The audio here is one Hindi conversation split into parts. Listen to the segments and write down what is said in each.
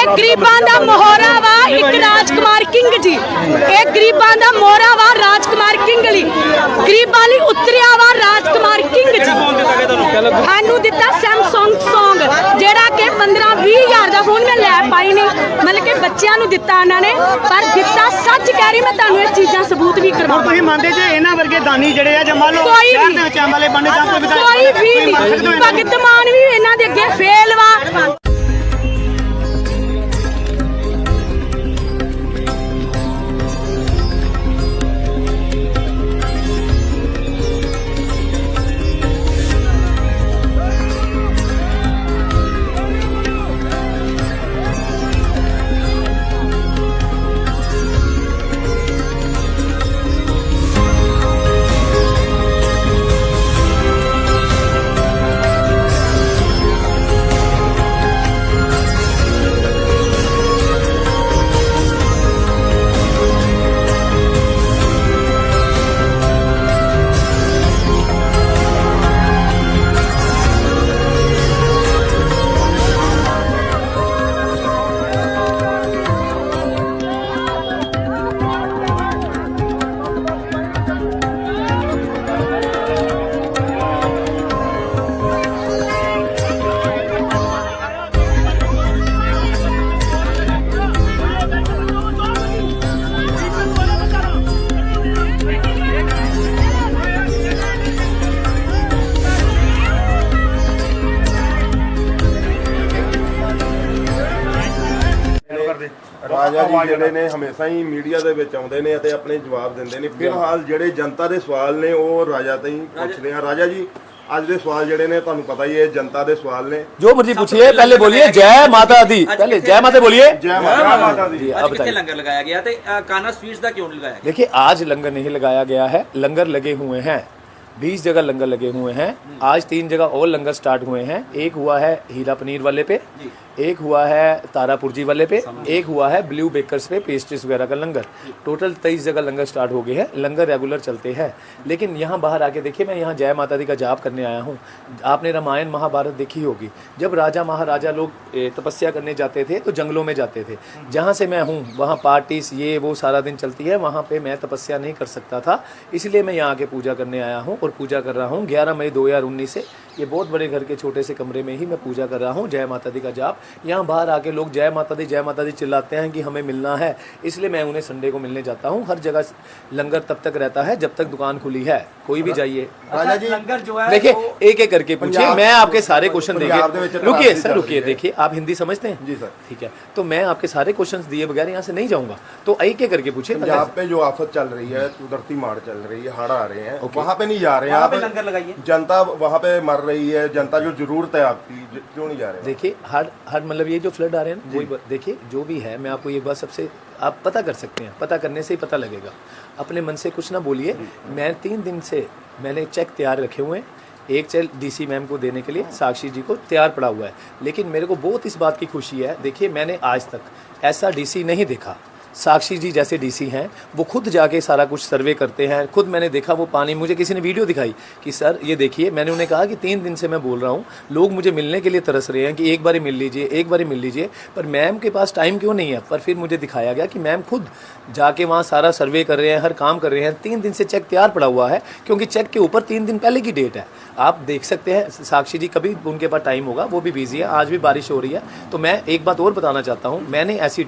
ਇਹ ਗਰੀਬਾਂ ਦਾ ਮੋਹਰਾ ਵਾ ਇੱਕ ਰਾਜਕੁਮਾਰ ਕਿੰਗ ਜੀ, ਇਹ ਗਰੀਬਾਂ ਦਾ ਮੋਹਰਾ ਵਾ ਰਾਜਕੁਮਾਰ ਕਿੰਗ ਲਈ, ਗਰੀਬਾਂ ਲਈ ਉਤਰਿਆ ਵਾ ਰਾਜਕੁਮਾਰ ਕਿੰਗ ਜੀ। ਸਾਨੂੰ ਦਿੱਤਾ ਸੈਮਸੰਗ ਸੌਂਗ ਜਿਹੜਾ ਕਿ 15-20 ਹਜ਼ਾਰ ਦਾ ਫੋਨ ਮੈਂ ਲੈ ਪਾਈ ਨਹੀਂ, ਮਤਲਬ ਕਿ ਬੱਚਿਆਂ ਨੂੰ ਦਿੱਤਾ ਉਹਨਾਂ ਨੇ, ਪਰ ਦਿੱਤਾ ਸੱਚ ਕਹਿ ਰਹੀ ਮੈਂ ਤੁਹਾਨੂੰ ਇਹ ਚੀਜ਼ਾਂ ਸਬੂਤ ਵੀ ਕਰਵਾਉਂ। ਤੁਸੀਂ ਮੰਨਦੇ ਜੇ ਇਹਨਾਂ ਵਰਗੇ ਦਾਨੀ ਜਿਹੜੇ ਆ ਜਾਂ ਮੰਨ ਲਓ ਕੋਈ ਸ਼ਹਿਰ ਦੇ ਵਿੱਚ ਐਮਐਲਏ ਬਣਨੇ ਜਾਂ ਕੋਈ ਵਿਧਾਇਕ ਕੋਈ ਵੀ ਨਹੀਂ, ਭਗਤ ਮਾਨ ਵੀ ਇਹਨਾਂ ਦੇ ਅੱਗੇ ਫੇਲ ਵਾ। ਰਾਜਾ ਜੀ ਜਿਹੜੇ ਨੇ ਹਮੇਸ਼ਾ ਹੀ ਮੀਡੀਆ ਦੇ ਵਿੱਚ ਆਉਂਦੇ ਨੇ ਅਤੇ ਆਪਣੇ ਜਵਾਬ ਦਿੰਦੇ ਨੇ। ਫਿਲਹਾਲ ਜਿਹੜੇ ਜਨਤਾ ਦੇ ਸਵਾਲ ਨੇ ਉਹ ਰਾਜਾ ਤੋਂ ਹੀ ਪੁੱਛਦੇ ਆ। ਰਾਜਾ जी आज ਦੇ ਸਵਾਲ ਜਿਹੜੇ ਨੇ ਤੁਹਾਨੂੰ ਪਤਾ ਹੀ ਹੈ जनता ਦੇ सवाल ने, जो मर्जी पूछिए, पहले बोलिए जय माता दी, पहले जय माता बोलिए। जय माता दी। अब बताइए लंगर लगाया गया था, कान्हा स्वीट्स का क्यों लगाया गया? देखिए, आज लंगर नहीं लगाया गया है, लंगर लगे हुए हैं, 20 जगह लंगर लगे हुए हैं। आज 3 जगह और लंगर स्टार्ट हुए हैं। एक हुआ है हीरा पनीर वाले पे, एक हुआ है तारापुरजी वाले पे, एक हुआ है ब्लू बेकर्स पे पेस्ट्रीज वगैरह का लंगर। टोटल 23 जगह लंगर स्टार्ट हो गए हैं। लंगर रेगुलर चलते हैं, लेकिन यहाँ बाहर आके देखिए, मैं यहाँ जय माता दी का जाप करने आया हूँ। आपने रामायण महाभारत देखी होगी, जब राजा महाराजा लोग तपस्या करने जाते थे तो जंगलों में जाते थे। जहाँ से मैं हूँ वहाँ पार्टीज ये वो सारा दिन चलती है, वहाँ पे मैं तपस्या नहीं कर सकता था, इसलिए मैं यहाँ आके पूजा करने आया हूँ और पूजा कर रहा हूँ। 11 मई 2019 से ये बहुत बड़े घर के छोटे से कमरे में ही मैं पूजा कर रहा हूँ जय माता दी का जाप। यहाँ बाहर आके लोग जय माता दी चिल्लाते हैं कि हमें मिलना है, इसलिए मैं उन्हें संडे को मिलने जाता हूँ। हर जगह लंगर तब तक रहता है जब तक दुकान खुली है, कोई भी जाइए। राजा जी लंगर जो है देखिए, एक एक करके पूछिए, मैं आपके सारे क्वेश्चन देंगे। रुकिए सर, रुकिए, है। देखिए, आप हिंदी समझते हैं? जी सर। ठीक है, तो मैं आपके सारे क्वेश्चंस दिए बगैर यहाँ से नहीं जाऊंगा, तो एक एक करके पूछिए। पंजाब पे जो आफत चल रही है, कुदरती मार चल रही है, हड़ आ रहे हैं, वहाँ पे नहीं जा रहे हैं वहाँ आप? पे लंगर लगाइए। जनता वहाँ पे मर रही है, जनता जो जरूरत है आपकी, क्यों नहीं जा रहे? देखिए, हर मतलब ये जो फ्लड आ रहे हैं ना, वही देखिए, जो भी है मैं आपको ये बात सबसे आप पता कर सकते हैं, पता करने से ही पता लगेगा। अपने मन से कुछ ना बोलिए। मैं 3 दिन से मैंने चेक तैयार रखे हुए हैं, एक चेक डीसी मैम को देने के लिए, साक्षी जी को तैयार पड़ा हुआ है। लेकिन मेरे को बहुत इस बात की खुशी है, देखिए, मैंने आज तक ऐसा डीसी नहीं देखा। साक्षी जी जैसे डीसी हैं, वो खुद जाके सारा कुछ सर्वे करते हैं। खुद मैंने देखा वो पानी, मुझे किसी ने वीडियो दिखाई कि सर ये देखिए, मैंने उन्हें कहा कि 3 दिन से मैं बोल रहा हूँ, लोग मुझे मिलने के लिए तरस रहे हैं कि एक बार मिल लीजिए, एक बार मिल लीजिए, पर मैम के पास टाइम क्यों नहीं है। पर फिर मुझे दिखाया गया कि मैम खुद जाके वहाँ सारा सर्वे कर रहे हैं, हर काम कर रहे हैं। 3 दिन से चेक तैयार पड़ा हुआ है, क्योंकि चेक के ऊपर 3 दिन पहले की डेट है। आप देख सकते हैं, साक्षी जी कभी उनके पास टाइम होगा, वो भी बिजी है, आज भी बारिश हो रही है। तो मैं एक बात और बताना चाहता हूँ, मैंने ऐसी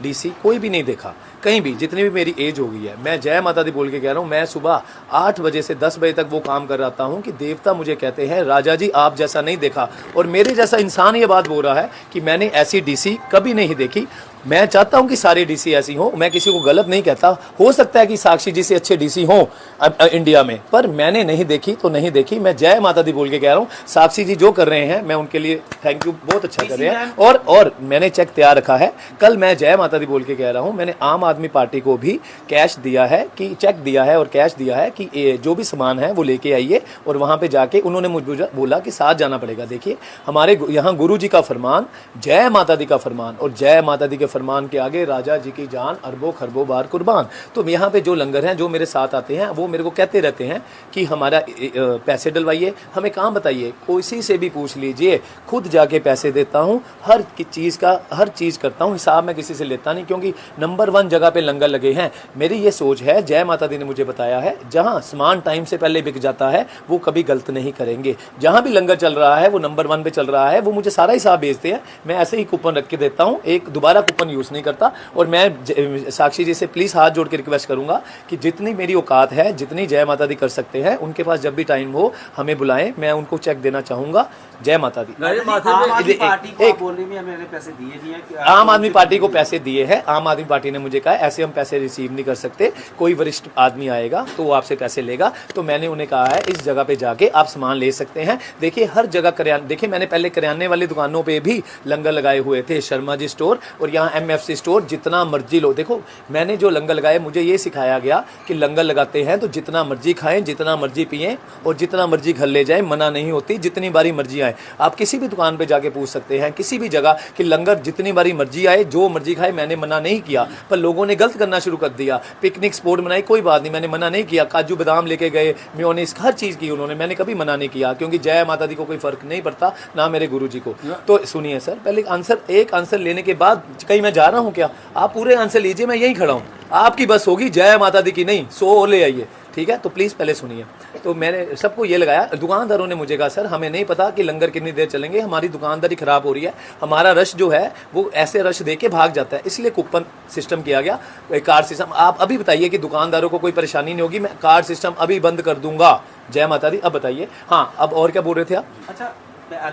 डीसी कोई भी नहीं देखा कहीं भी, जितनी भी मेरी एज हो गई है। मैं जय माता दी बोल के कह रहा हूँ, मैं सुबह 8 बजे से 10 बजे तक वो काम कर रहा हूँ कि देवता मुझे कहते हैं राजा जी आप जैसा नहीं देखा, और मेरे जैसा इंसान ये बात बोल रहा है कि मैंने ऐसी डीसी कभी नहीं देखी। मैं चाहता हूं कि सारे डीसी ऐसी हों, मैं किसी को गलत नहीं कहता। हो सकता है कि साक्षी जी से अच्छे डीसी हों इंडिया में, पर मैंने नहीं देखी तो नहीं देखी। मैं जय माता दी बोल के कह रहा हूं, साक्षी जी जो कर रहे हैं मैं उनके लिए थैंक यू, बहुत अच्छा कर रहे हैं। और मैंने चेक तैयार रखा है। कल मैं जय माता दी बोल के कह रहा हूं, मैंने आम आदमी पार्टी को भी कैश दिया है, कि चेक दिया है और कैश दिया है कि जो भी सामान है वो लेके आइए, और वहां पे जाके उन्होंने मुझे बोला कि साथ जाना पड़ेगा। देखिए, हमारे यहाँ गुरु जी का फरमान, जय माता दी का फरमान और जय माता दी के फरमान के आगे राजा जी की जान अरबों खरबों बार कुर्बान। तो यहाँ पे जो लंगर हैं, जो मेरे साथ आते हैं, वो मेरे को कहते रहते हैं कि हमारा पैसे डलवाइए, हमें काम बताइए, किसी से भी पूछ लीजिए, खुद जाके पैसे देता हूँ, हर चीज़ करता हूँ, हिसाब मैं किसी से लेता नहीं, क्योंकि नंबर 1 जगह पे लंगर लगे हैं। मेरी ये सोच है, जय माता दी ने मुझे बताया है, जहाँ सामान टाइम से पहले बिक जाता है वो कभी गलत नहीं करेंगे। जहाँ भी लंगर चल रहा है वो नंबर 1 पे चल रहा है, वो मुझे सारा हिसाब भेजते हैं, मैं ऐसे ही कूपन रख के देता हूँ, एक दोबारा कूपन यूज़ नहीं करता। और मैं साक्षी जी से प्लीज़ हाथ जोड़ के रिक्वेस्ट करूँगा कि जितनी मेरी औकात है, जितनी जय माता दी कर सकते हैं, उनके पास जब भी टाइम हो हमें बुलाएं, मैं उनको चेक देना चाहूँगा। जय माता दी। आम आदमी पार्टी को बोल रही है मैंने पैसे दिए नहीं है। आम आदमी पार्टी को पैसे दिए हैं, आम आदमी पार्टी ने मुझे कहा ऐसे हम पैसे रिसीव नहीं कर सकते, कोई वरिष्ठ आदमी आएगा तो वो आपसे पैसे लेगा। तो मैंने उन्हें कहा है इस जगह पे जाके आप सामान ले सकते हैं। देखिए हर जगह देखिए मैंने पहले करियाने वाली दुकानों पे भी लंगर लगाए हुए थे, शर्मा जी स्टोर और यहाँ MFC स्टोर, जितना मर्जी लो। देखो मैंने जो लंगर लगाए, मुझे ये सिखाया गया कि लंगर लगाते हैं तो जितना मर्जी खाएं, जितना मर्जी पिएं और जितना मर्जी घर ले जाएं, मना नहीं होती, जितनी बारी मर्जी आए। आप किसी भी दुकान पे जाके पूछ सकते हैं, किसी भी जगह कि लंगर जितनी बारी मर्जी आए, जो मर्जी खाए, मैंने मना नहीं किया। पर लोगों ने गलत करना शुरू कर दिया, पिकनिक स्पॉट बनाई, कोई बात नहीं, मैंने मना नहीं किया, काजू बादाम लेके गए, मेयोनीज, हर चीज़ की उन्होंने, मैंने कभी मना नहीं किया, क्योंकि जय माता दी को कोई फर्क नहीं पड़ता, ना मेरे गुरु जी को। तो सुनिए सर, पहले एक आंसर लेने के बाद, कहीं मैं जा रहा हूँ क्या? आप पूरे आंसर लीजिए, मैं यहीं खड़ा हूँ, आपकी बस होगी जय माता दी की नहीं, 100 और ले आइए, ठीक है? तो प्लीज़ पहले सुनिए। तो मैंने सबको ये लगाया, दुकानदारों ने मुझे कहा सर हमें नहीं पता कि लंगर कितनी देर चलेंगे, हमारी दुकानदारी ख़राब हो रही है, हमारा रश जो है वो ऐसे रश दे के भाग जाता है, इसलिए कूपन सिस्टम किया गया, कार्ड सिस्टम। आप अभी बताइए कि दुकानदारों को कोई परेशानी नहीं होगी, मैं कार्ड सिस्टम अभी बंद कर दूंगा। जय माता दी। अब बताइए, हाँ अब और क्या बोल रहे थे आप? अच्छा,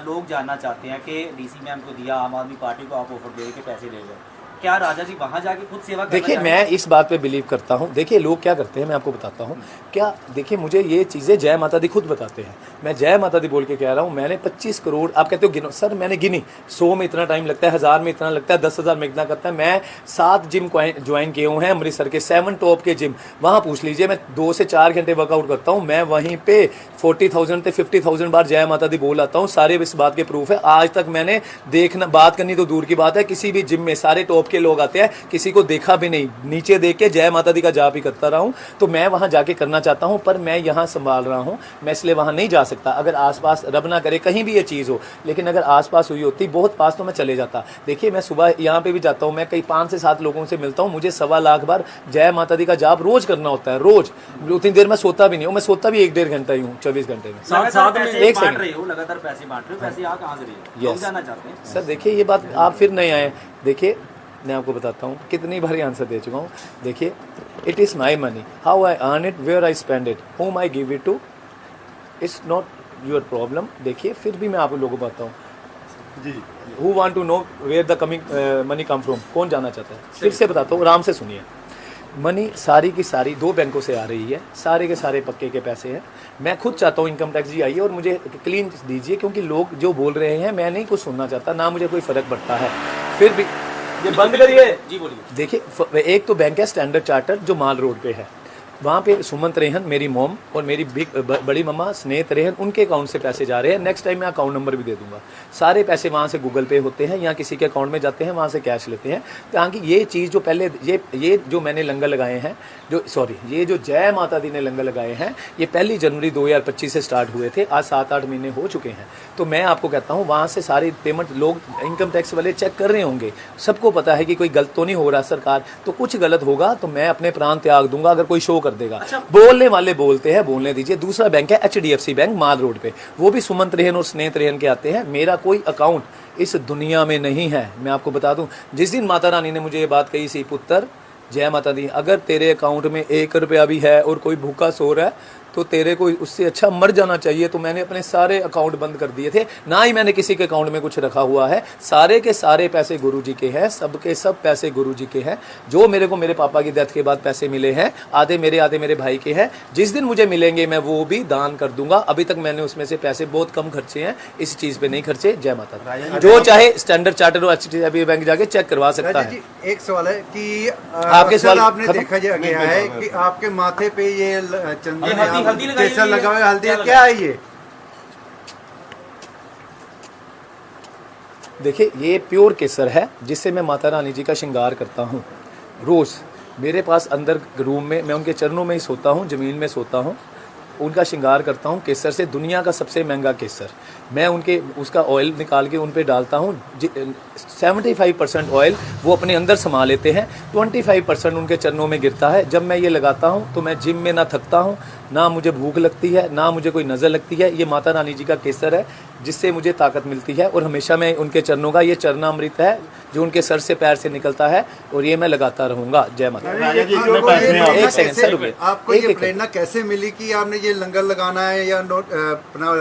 लोग जानना चाहते हैं कि डीसी मैम को दिया, आम आदमी पार्टी को आप ऑफर दे के पैसे ले गए, क्या राजा जी वहाँ जाके खुद सेवा करना देखिए मैं इस बात पे बिलीव करता हूँ। देखिए लोग क्या करते हैं, मैं आपको बताता हूँ क्या। देखिए मुझे ये चीज़ें जय माता दी खुद बताते हैं, मैं जय माता दी बोल के कह रहा हूँ। मैंने 25 करोड़, आप कहते हो गिनो, सर मैंने गिनी, 100 में इतना टाइम लगता है, 1000 में इतना लगता है, 10,000 में इतना करता है। मैं 7 जिम ज्वाइन किए हुए हैं अमृतसर के, 7 टॉप के जिम, वहाँ पूछ लीजिए, मैं 2 से 4 घंटे वर्कआउट करता हूँ। मैं वहीं पे 40,000 से 50,000 बार जय माता दी बोल आता हूँ, सारे इस बात के प्रूफ है। आज तक मैंने देखना, बात करनी तो दूर की बात है, किसी भी जिम में सारे टॉप के लोग आते हैं, किसी को देखा भी नहीं, नीचे देख के जय माता दी का जाप ही करता रहा हूँ। तो मैं वहाँ जाके करना चाहता हूँ, पर मैं यहाँ संभाल रहा हूँ, मैं इसलिए वहाँ नहीं जा सकता। अगर आसपास, रब ना करे कहीं भी ये चीज़ हो, लेकिन अगर आसपास हुई होती, बहुत पास, तो मैं चले जाता। देखिए मैं सुबह यहाँ पे भी जाता हूँ, मैं कई 5 से 7 लोगों से मिलता हूँ, मुझे 1.25 लाख बार जय माता दी का जाप रोज करना होता है, रोज। उतनी देर मैं सोता भी नहीं हूँ, मैं सोता भी 1-1.5 घंटा ही हूँ 24 घंटे में। एक सेकंड, लगातार पैसे बांट रहे हो, पैसे आ कहाँ से रहे हो, जाना चाहते हैं सर? देखिए ये बात आप फिर नहीं आए। देखिए मैं आपको बताता हूँ, कितनी बारी आंसर दे चुका हूँ। देखिए it is my money, how I earn it, where I spend it, whom I give it to, it's not your problem. देखिए फिर भी मैं आप लोगों को बताता हूँ जी, who want to know where the coming money come from, कौन जाना चाहता है? फिर से बताता हूँ, आराम से सुनिए। मनी सारी की सारी 2 बैंकों से आ रही है, सारे के सारे पक्के के पैसे हैं। मैं खुद चाहता हूँ इनकम टैक्स जी आइए और मुझे क्लीन दीजिए, क्योंकि लोग जो बोल रहे हैं मैं नहीं कुछ सुनना चाहता, ना मुझे कोई फ़र्क पड़ता है। फिर भी ये बंद करिए जी, बोलिए। देखिए एक तो बैंक है स्टैंडर्ड चार्टर जो माल रोड पे है, वहाँ पे सुमंत रेहन मेरी मॉम और मेरी बड़ी मम्मा स्नेत रेहन, उनके अकाउंट से पैसे जा रहे हैं। नेक्स्ट टाइम मैं अकाउंट नंबर भी दे दूंगा। सारे पैसे वहाँ से गूगल पे होते हैं या किसी के अकाउंट में जाते हैं, वहाँ से कैश लेते हैं। ताकि ये चीज़ जो पहले ये जो मैंने लंगर लगाए हैं, ये जो जय माता दी ने लंगर लगाए हैं, ये 1 जनवरी 2025 से स्टार्ट हुए थे, आज 7-8 महीने हो चुके हैं। तो मैं आपको कहता हूँ वहाँ से सारी पेमेंट लोग इनकम टैक्स वाले चेक कर रहे होंगे, सबको पता है कि कोई गलत तो नहीं हो रहा सरकार। तो कुछ गलत होगा तो मैं अपने प्राण त्याग दूंगा अगर कोई शो कर देगा। अच्छा। बोलने वाले बोलते हैं, बोलने दीजिए। दूसरा बैंक है HDFC बैंक माल रोड पे, वो भी सुमंत रेहन और स्नेत रेहन के आते हैं। मेरा कोई अकाउंट इस दुनिया में नहीं है। मैं आपको बता दूं, जिस दिन माता रानी ने मुझे ये बात कही सी, पुत्र जय माता दी, अगर तेरे अकाउंट में 1 रुपया भी है और कोई भूखा सो रहा है तो तेरे को उससे अच्छा मर जाना चाहिए। तो मैंने अपने सारे अकाउंट बंद कर दिए थे, ना ही मैंने किसी के अकाउंट में कुछ रखा हुआ है। सारे के सारे पैसे गुरुजी के हैं, सबके सब पैसे गुरुजी के हैं। जो मेरे को मेरे पापा की डेथ के बाद पैसे मिले हैं, आधे मेरे भाई के हैं। जिस दिन मुझे मिलेंगे मैं वो भी दान कर दूंगा। अभी तक मैंने उसमें से पैसे बहुत कम खर्चे हैं, इस चीज़ पे नहीं खर्चे। जय माता दी। जो चाहे स्टैंडर्ड चार्टर और HDFC बैंक जाके चेक करवा सकता है। एक सवाल है कि आपके सवाल आपने देखा गया है कि आपके माथे पे ये चंदन केसर लगा हुआ है, हल्दी क्या है ये? देखिए ये प्योर केसर है जिससे मैं माता रानी जी का श्रृंगार करता हूँ रोज़। मेरे पास अंदर रूम में मैं उनके चरणों में ही सोता हूँ, ज़मीन में सोता हूँ, उनका श्रृंगार करता हूँ केसर से। दुनिया का सबसे महंगा केसर मैं उनके उसका ऑयल निकाल के उन पे डालता हूँ। 75% ऑयल वो अपने अंदर समा लेते हैं, 25% उनके चरणों में गिरता है। जब मैं ये लगाता हूँ तो मैं जिम में ना थकता हूँ, ना मुझे भूख लगती है, ना मुझे कोई नज़र लगती है। ये माता रानी जी का केसर है जिससे मुझे ताकत मिलती है और हमेशा मैं उनके चरणों का, ये चरणामृत है जो उनके सर से पैर से निकलता है और ये मैं लगाता रहूंगा। जय माता। एक सेकंड सर रुकिए। आपको ये प्रेरणा कैसे मिली कि आपने ये लंगर लगाना है या नोट अपना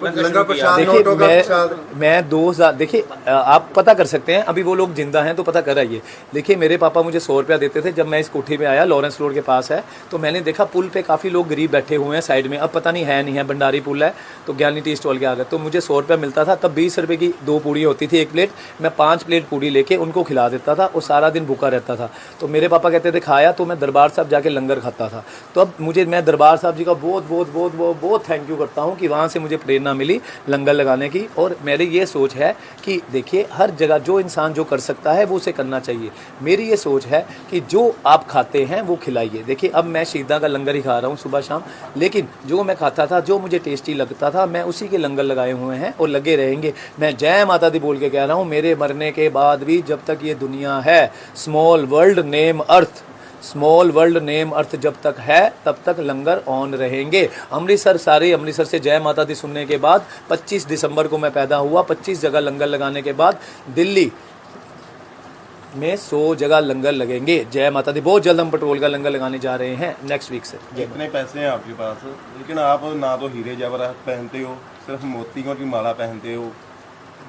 लंगर प्रसाद, नोटों का प्रसाद? मैं 2000 देखिए आप पता कर सकते हैं, अभी वो लोग जिंदा हैं तो पता कर आइए। देखिए मेरे पापा मुझे 100 रुपया देते थे जब मैं इस कोठी में आया, लॉरेंस रोड के पास है, तो मैंने देखा पुल पे काफ़ी लोग गरीब बैठे हुए हैं साइड में। अब पता नहीं है नहीं है, भंडारी पुल है तो ज्ञानी टी स्टॉल के आगे। तो मुझे 100 रुपया मिलता था, तब 20 रुपये की 2 पूड़ी होती थी, 1 प्लेट। मैं 5 प्लेट पूड़ी लेके उनको खिला देता था और सारा दिन भूखा रहता था। तो मेरे पापा कहते थे खाया, तो मैं दरबार साहब जाके लंगर खाता था। तो अब मैं दरबार साहब जी का बहुत बहुत बहुत बहुत बहुत थैंक यू करता हूँ कि वहाँ से मुझे प्रेरणा मिली लंगर लगाने की। और मेरी ये सोच है कि देखिए हर जगह जो इंसान जो कर सकता है वो उसे करना चाहिए। मेरी ये सोच है कि जो आप खाते हैं वो खिलाइए। देखिए अब मैं शहीदा का लंगर ही खा रहा हूँ सुबह शाम, लेकिन जो मैं खाता था, जो मुझे टेस्टी लगता था, मैं उसी के लंगर लगाए हुए हैं और लगे रहेंगे। मैं जय माता दी बोल के कह रहा हूँ, मेरे मरने के बाद भी जब तक ये दुनिया है, स्मॉल वर्ल्ड नेम अर्थ, स्मॉल वर्ल्ड नेम अर्थ जब तक है तब तक लंगर ऑन रहेंगे। अमृतसर, सारे अमृतसर से जय माता दी सुनने के बाद 25 दिसंबर को मैं पैदा हुआ। 25 जगह लंगर लगाने के बाद दिल्ली में 100 जगह लंगर लगेंगे। जय माता दी। बहुत जल्द हम पेट्रोल का लंगर लगाने जा रहे हैं नेक्स्ट वीक से। इतने पैसे हैं आपके पास, लेकिन आप ना तो हीरे जवाहरात पहनते हो, सिर्फ मोतियों की माला पहनते हो।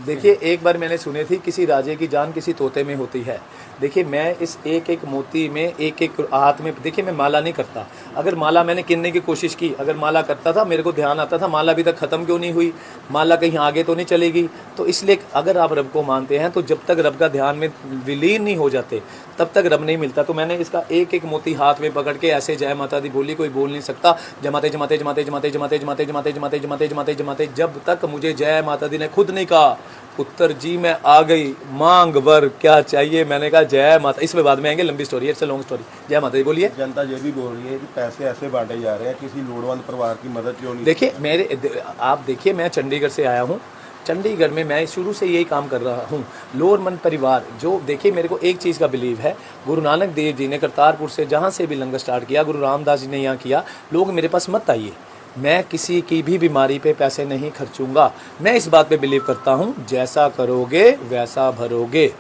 देखिए एक बार मैंने सुनी थी किसी राजे की जान किसी तोते में होती है। देखिए मैं इस एक एक मोती में, एक एक हाथ में, देखिए मैं माला नहीं करता। अगर माला मैंने किनने की कोशिश की, अगर माला करता था मेरे को ध्यान आता था माला अभी तक ख़त्म क्यों नहीं हुई, माला कहीं आगे तो नहीं चलेगी। तो इसलिए अगर आप रब को मानते हैं तो जब तक रब का ध्यान में विलीन नहीं हो जाते तब तक रब नहीं मिलता। तो मैंने इसका एक एक मोती हाथ में पकड़ के ऐसे जय माता दी बोली, कोई बोल नहीं सकता। जमाते जमाते जमाते जमाते जमाते जमाते जमाते जमाते जमाते जमाते जमाते जब तक मुझे जय माता दी ने खुद नहीं कहा पुत्र जी मैं आ गई, मांग वर क्या चाहिए। मैंने कहा जय माता। इसमें बाद में आएंगे, लंबी स्टोरी है, इट्स अ लॉन्ग स्टोरी। जय माता दी बोलिए। जनता ये भी बोल रही है कि पैसे ऐसे बांटे जा रहे हैं, किसी लोड़वंद परिवार की मदद क्यों नहीं? देखिए आप देखिए मैं चंडीगढ़ से आया हूँ। चंडीगढ़ में मैं शुरू से यही काम कर रहा हूँ। लोअरमंद परिवार जो, देखिए मेरे को एक चीज़ का बिलीव है, गुरु नानक देव जी ने करतारपुर से जहाँ से भी लंगर स्टार्ट किया, गुरु रामदास जी ने यहाँ किया। लोग मेरे पास मत आइए, मैं किसी की भी बीमारी पे पैसे नहीं खर्चूंगा। मैं इस बात पे बिलीव करता हूँ, जैसा करोगे वैसा भरोगे,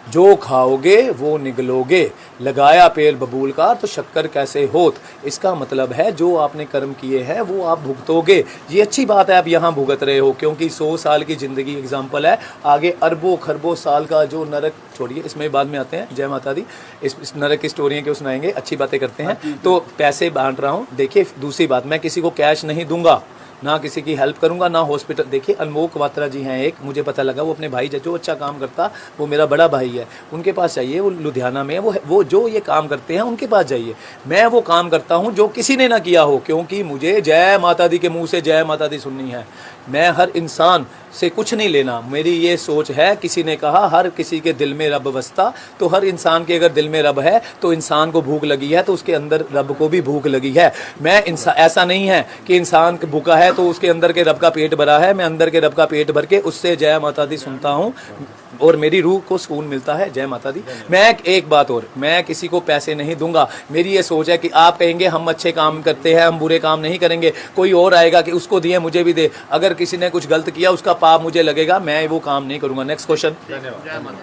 जो खाओगे वो निगलोगे। लगाया पेड़ बबूल का तो शक्कर कैसे होत। इसका मतलब है जो आपने कर्म किए हैं वो आप भुगतोगे। ये अच्छी बात है आप यहाँ भुगत रहे हो, क्योंकि 100 साल की ज़िंदगी एग्जाम्पल है। आगे अरबों खरबों साल का जो नरक, छोड़िए इसमें बाद में आते हैं। जय माता दी। इस नरक की स्टोरियाँ क्यों सुनाएंगे, अच्छी बातें करते हैं। तो पैसे बांट रहा हूँ। देखिए दूसरी बात, मैं किसी को कैश नहीं दूंगा, ना किसी की हेल्प करूंगा, ना हॉस्पिटल। देखिए अनमोल वात्रा जी हैं एक, मुझे पता लगा वो अपने भाई जो अच्छा काम करता, वो मेरा बड़ा भाई है, उनके पास जाइए, वो लुधियाना में है, वो जो ये काम करते हैं उनके पास जाइए। मैं वो काम करता हूं जो किसी ने ना किया हो, क्योंकि मुझे जय माता दी के मुंह से जय माता दी सुननी है। मैं हर इंसान से कुछ नहीं लेना। मेरी ये सोच है, किसी ने कहा हर किसी के दिल में रब बसता, तो हर इंसान के अगर दिल में रब है तो इंसान को भूख लगी है तो उसके अंदर रब को भी भूख लगी है। मैं ऐसा नहीं है कि इंसान भूखा है तो उसके अंदर के रब का पेट भरा है। मैं अंदर के रब का पेट भर के उससे जय माता दी सुनता हूँ और मेरी रूह को सुकून मिलता है। जय माता दी। मैं एक बात और, मैं किसी को पैसे नहीं दूंगा। मेरी ये सोच है कि आप कहेंगे हम अच्छे काम करते हैं, हम बुरे काम नहीं करेंगे, कोई और आएगा कि उसको दिए मुझे भी दे। अगर किसी ने कुछ गलत किया उसका पाप मुझे लगेगा, मैं वो काम नहीं करूंगा। Next question.